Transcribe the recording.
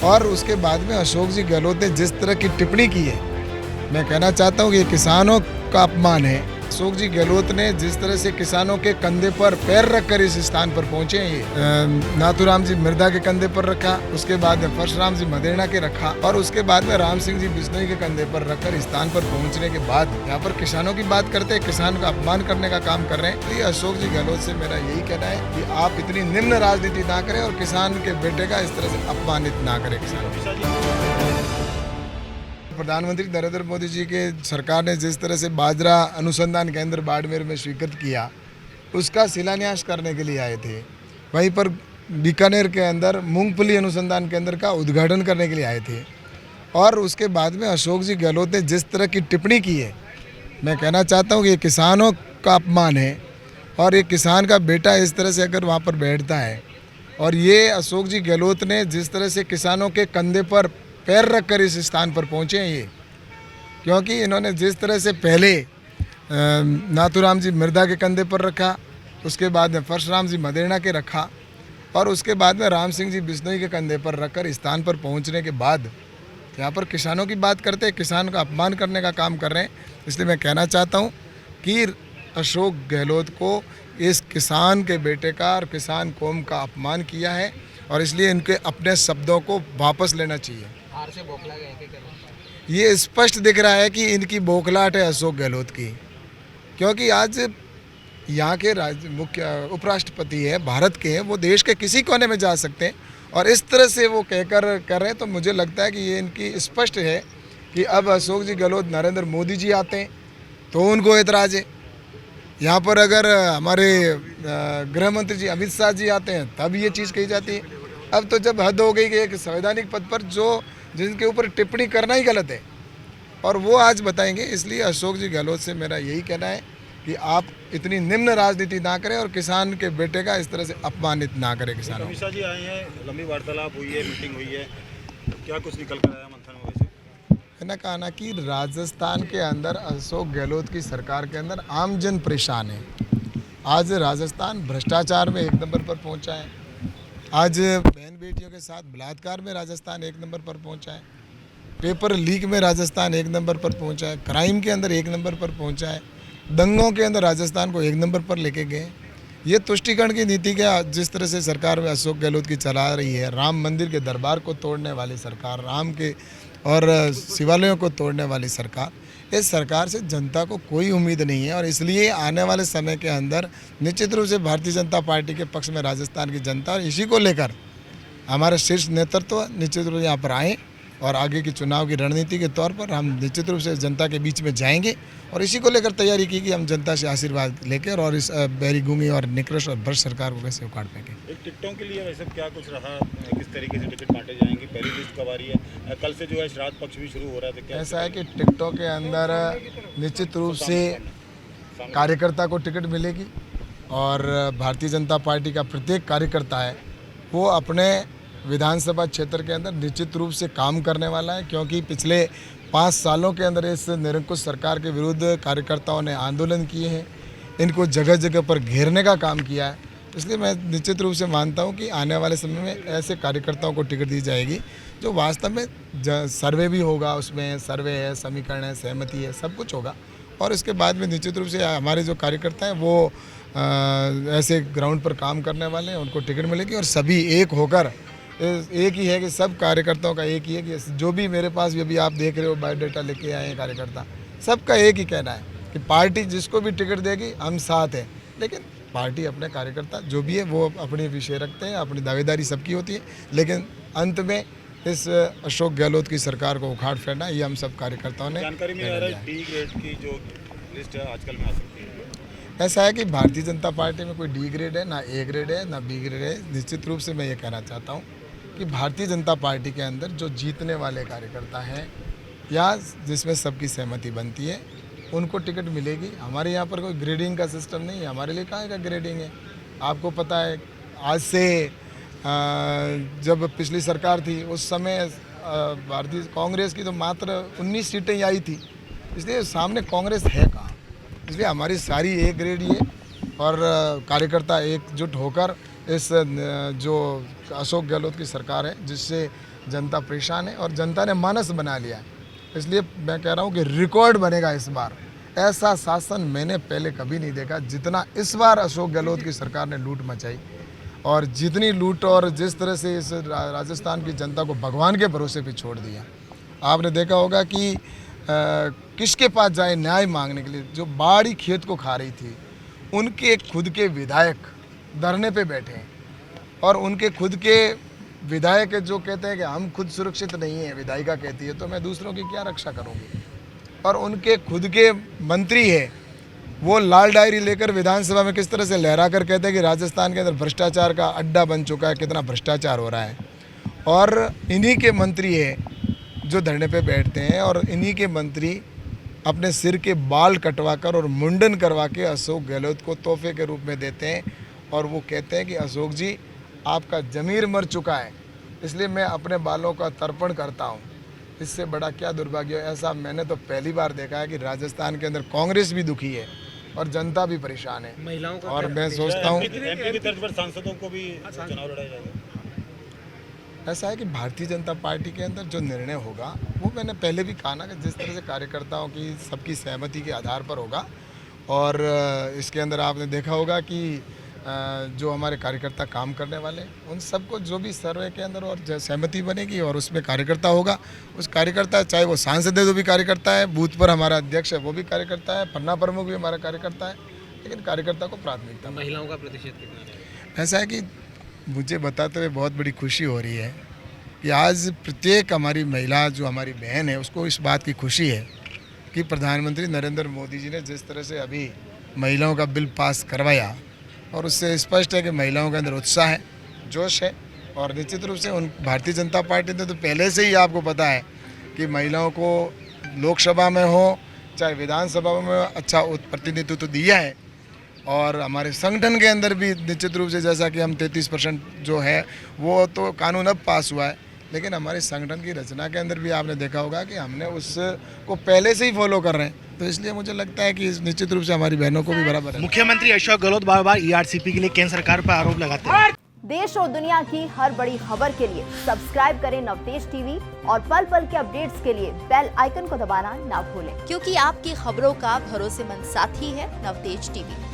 और उसके बाद में अशोक जी गहलोत ने जिस तरह की टिप्पणी की है, मैं कहना चाहता हूँ कि ये किसानों का अपमान है। अशोक जी गहलोत ने जिस तरह से किसानों के कंधे पर पैर रखकर इस स्थान पर पहुंचे हैं, ये नाथूराम जी मिर्धा के कंधे पर रखा, उसके बाद में परशुराम जी मदेरणा के रखा और उसके बाद में राम सिंह जी बिश्नोई के कंधे पर रखकर इस स्थान पर पहुंचने के बाद यहाँ पर किसानों की बात करते हैं, किसान का अपमान करने का काम कर रहे हैं। इसलिए अशोक जी गहलोत से मेरा यही कहना है कि आप इतनी निम्न राजनीति ना करें और किसान के बेटे का इस तरह से अपमानित ना करें। प्रधानमंत्री नरेंद्र मोदी जी के सरकार ने जिस तरह से बाजरा अनुसंधान केंद्र बाड़मेर में स्वीकृत किया, उसका शिलान्यास करने के लिए आए थे। वहीं पर बीकानेर के अंदर मूंगफली अनुसंधान केंद्र का उद्घाटन करने के लिए आए थे। और उसके बाद में अशोक जी गहलोत ने जिस तरह की टिप्पणी की है, मैं कहना चाहता हूँ कि ये किसानों का अपमान है। और ये किसान का बेटा इस तरह से अगर वहाँ पर बैठता है और ये अशोक जी गहलोत ने जिस तरह से किसानों के कंधे पर पैर रखकर इस स्थान पर पहुँचे हैं, ये क्योंकि इन्होंने जिस तरह से पहले नाथूराम जी मिर्धा के कंधे पर रखा, उसके बाद में परशुराम जी मदेरणा के रखा और उसके बाद में राम सिंह जी बिश्नोई के कंधे पर रखकर इस स्थान पर पहुंचने के बाद यहाँ पर किसानों की बात करते हैं, किसान का अपमान करने का काम कर रहे हैं। इसलिए मैं कहना चाहता हूँ कि अशोक गहलोत को इस किसान के बेटे का और किसान कौम का अपमान किया है और इसलिए इनके अपने शब्दों को वापस लेना चाहिए। हार से बौखला गए थे क्या? ये स्पष्ट दिख रहा है कि इनकी बौखलाहट है अशोक गहलोत की, क्योंकि आज यहाँ के मुख्य उपराष्ट्रपति है, भारत के हैं, वो देश के किसी कोने में जा सकते हैं और इस तरह से वो कहकर कर रहे हैं। तो मुझे लगता है कि ये इनकी स्पष्ट है कि अब अशोक जी गहलोत नरेंद्र मोदी जी आते हैं तो उनको एतराज़ है। यहाँ पर अगर हमारे गृह मंत्री जी अमित शाह जी आते हैं तब ये चीज़ कही जाती है। अब तो जब हद हो गई कि एक संवैधानिक पद पर जिनके ऊपर टिप्पणी करना ही गलत है और वो आज बताएंगे। इसलिए अशोक जी गहलोत से मेरा यही कहना है कि आप इतनी निम्न राजनीति ना करें और किसान के बेटे का इस तरह से अपमानित ना करें किसानों। अमित शाह जी आए हैं, लंबी वार्तालाप हुई है, मीटिंग हुई है, क्या कुछ निकल कर आया मंथन में? वैसे मैंने कहा ना कि राजस्थान के अंदर अशोक गहलोत की सरकार के अंदर आम जन परेशान है। आज राजस्थान भ्रष्टाचार में 1 नंबर पर पहुंचा है। आज बहन बेटियों के साथ बलात्कार में राजस्थान 1 नंबर पर पहुंचा है। पेपर लीक में राजस्थान 1 नंबर पर पहुंचा है। क्राइम के अंदर 1 नंबर पर पहुंचा है। दंगों के अंदर राजस्थान को 1 नंबर पर लेके गए। ये तुष्टीकरण की नीति का जिस तरह से सरकार में अशोक गहलोत की चला रही है, राम मंदिर के दरबार को तोड़ने वाली सरकार, राम के और शिवालयों को तोड़ने वाली सरकार, इस सरकार से जनता को कोई उम्मीद नहीं है। और इसलिए आने वाले समय के अंदर निश्चित रूप से भारतीय जनता पार्टी के पक्ष में राजस्थान की जनता और इसी को लेकर हमारा शीर्ष नेतृत्व निश्चित रूप से यहाँ पर आए और आगे की चुनाव की रणनीति के तौर पर हम निश्चित रूप से जनता के बीच में जाएंगे और इसी को लेकर तैयारी की कि हम जनता से आशीर्वाद लेकर और इस बैरी गूंगी और निकृष्ट और भ्रष्ट सरकार को कैसे उखाड़ फेंकें। एक टिकटों के लिए वैसे क्या कुछ रहा, किस तरीके से टिकट बांटे जाएंगे, पहली लिस्ट कब आ रही है? कल से जो है श्राद्ध पक्ष भी शुरू हो रहा है, क्या ऐसा है कि टिकटों के अंदर निश्चित रूप से कार्यकर्ता को टिकट मिलेगी और भारतीय जनता पार्टी का प्रत्येक कार्यकर्ता है वो अपने विधानसभा क्षेत्र के अंदर निश्चित रूप से काम करने वाला है, क्योंकि पिछले 5 सालों के अंदर इस निरंकुश सरकार के विरुद्ध कार्यकर्ताओं ने आंदोलन किए हैं, इनको जगह जगह पर घेरने का काम किया है। इसलिए मैं निश्चित रूप से मानता हूं कि आने वाले समय में ऐसे कार्यकर्ताओं को टिकट दी जाएगी जो वास्तव में सर्वे भी होगा, उसमें सर्वे है, समीकरण है, सहमति है, सब कुछ होगा और इसके बाद में निश्चित रूप से हमारे जो कार्यकर्ता हैं वो ऐसे ग्राउंड पर काम करने वाले हैं, उनको टिकट मिलेगी। और सभी एक होकर, एक ही है कि सब कार्यकर्ताओं का एक ही है कि जो भी मेरे पास भी अभी आप देख रहे हो बायोडाटा लेके आए हैं कार्यकर्ता, सबका एक ही कहना है कि पार्टी जिसको भी टिकट देगी हम साथ हैं। लेकिन पार्टी अपने कार्यकर्ता जो भी है वो अपनी विषय रखते हैं, अपनी दावेदारी सबकी होती है, लेकिन अंत में इस अशोक गहलोत की सरकार को उखाड़ फेंकना ये हम सब कार्यकर्ताओं ने जानकारी में आ रहा है डी ग्रेड की जो लिस्ट है आजकल में आ सकती है। ऐसा है कि भारतीय जनता पार्टी में कोई डी ग्रेड है, ना ए ग्रेड है, ना बी ग्रेड है। निश्चित रूप से मैं ये कहना चाहता हूँ कि भारतीय जनता पार्टी के अंदर जो जीतने वाले कार्यकर्ता हैं या जिसमें सबकी सहमति बनती है उनको टिकट मिलेगी। हमारे यहाँ पर कोई ग्रेडिंग का सिस्टम नहीं है, हमारे लिए कहाँ का ग्रेडिंग है। आपको पता है आज से जब पिछली सरकार थी उस समय भारतीय कांग्रेस की तो मात्र 19 सीटें ही आई थी, इसलिए सामने कांग्रेस है कहाँ। इसलिए हमारी सारी ए ग्रेड ये और कार्यकर्ता एकजुट होकर इस जो अशोक गहलोत की सरकार है जिससे जनता परेशान है और जनता ने मानस बना लिया है। इसलिए मैं कह रहा हूँ कि रिकॉर्ड बनेगा इस बार। ऐसा शासन मैंने पहले कभी नहीं देखा जितना इस बार अशोक गहलोत की सरकार ने लूट मचाई, और जितनी लूट और जिस तरह से इस राजस्थान की जनता को भगवान के भरोसे पे छोड़ दिया। आपने देखा होगा कि किसके पास जाए न्याय मांगने के लिए। जो बाड़ी खेत को खा रही थी, उनके खुद के विधायक धरने पे बैठे हैं, और उनके खुद के विधायक जो कहते हैं कि हम खुद सुरक्षित नहीं हैं, विधायिका कहती है, तो मैं दूसरों की क्या रक्षा करूँगी। और उनके खुद के मंत्री है, वो लाल डायरी लेकर विधानसभा में किस तरह से लहरा कर कहते हैं कि राजस्थान के अंदर भ्रष्टाचार का अड्डा बन चुका है, कितना भ्रष्टाचार हो रहा है। और इन्हीं के मंत्री है जो धरने पे बैठते हैं, और इन्हीं के मंत्री अपने सिर के बाल कटवाकर और मुंडन करवा के अशोक गहलोत को तोहफे के रूप में देते हैं, और वो कहते हैं कि अशोक जी आपका ज़मीर मर चुका है, इसलिए मैं अपने बालों का तर्पण करता हूँ। इससे बड़ा क्या दुर्भाग्य है। ऐसा मैंने तो पहली बार देखा है कि राजस्थान के अंदर कांग्रेस भी दुखी है और जनता भी परेशान है। महिलाओं का और मैं सोचता हूँ एमपी की तर्ज पर सांसदों को भी चुनाव लड़ाया जाएगा। ऐसा है कि भारतीय जनता पार्टी के अंदर जो निर्णय होगा वो मैंने पहले भी कहा ना कि जिस तरह से कार्यकर्ताओं की सबकी सहमति के आधार पर होगा। और इसके अंदर आपने देखा होगा कि जो हमारे कार्यकर्ता काम करने वाले उन सबको जो भी सर्वे के अंदर और सहमति बनेगी और उसमें कार्यकर्ता होगा, उस कार्यकर्ता चाहे वो सांसद है जो भी कार्यकर्ता है, बूथ पर हमारा अध्यक्ष है वो भी कार्यकर्ता है, पन्ना प्रमुख भी हमारा कार्यकर्ता है, लेकिन कार्यकर्ता को प्राथमिकता। महिलाओं का प्रतिशत कितना रहेगा? ऐसा है कि मुझे बताते हुए बहुत बड़ी खुशी हो रही है कि आज प्रत्येक हमारी महिला जो हमारी बहन है उसको इस बात की खुशी है कि प्रधानमंत्री नरेंद्र मोदी जी ने जिस तरह से अभी महिलाओं का बिल पास करवाया, और उससे स्पष्ट है कि महिलाओं के अंदर उत्साह है, जोश है। और निश्चित रूप से उन भारतीय जनता पार्टी ने तो पहले से ही आपको पता है कि महिलाओं को लोकसभा में हो चाहे विधानसभा में अच्छा प्रतिनिधित्व तो दिया है। और हमारे संगठन के अंदर भी निश्चित रूप से जैसा कि हम 33% जो है वो तो कानून अब पास हुआ है, लेकिन हमारे संगठन की रचना के अंदर भी आपने देखा होगा कि हमने उसको पहले से ही फॉलो कर रहे हैं। तो इसलिए मुझे लगता है कि निश्चित रूप से हमारी बहनों को भी बराबर है। मुख्यमंत्री अशोक गहलोत बार-बार ईआरसीपी के लिए केंद्र सरकार पर आरोप लगाते हैं। देश और दुनिया की हर बड़ी खबर के लिए सब्सक्राइब करें नवतेज टीवी और पल पल के अपडेट्स के लिए बेल आइकन को दबाना ना भूलें, क्योंकि आपकी खबरों का भरोसेमंद साथी है नवतेज टीवी।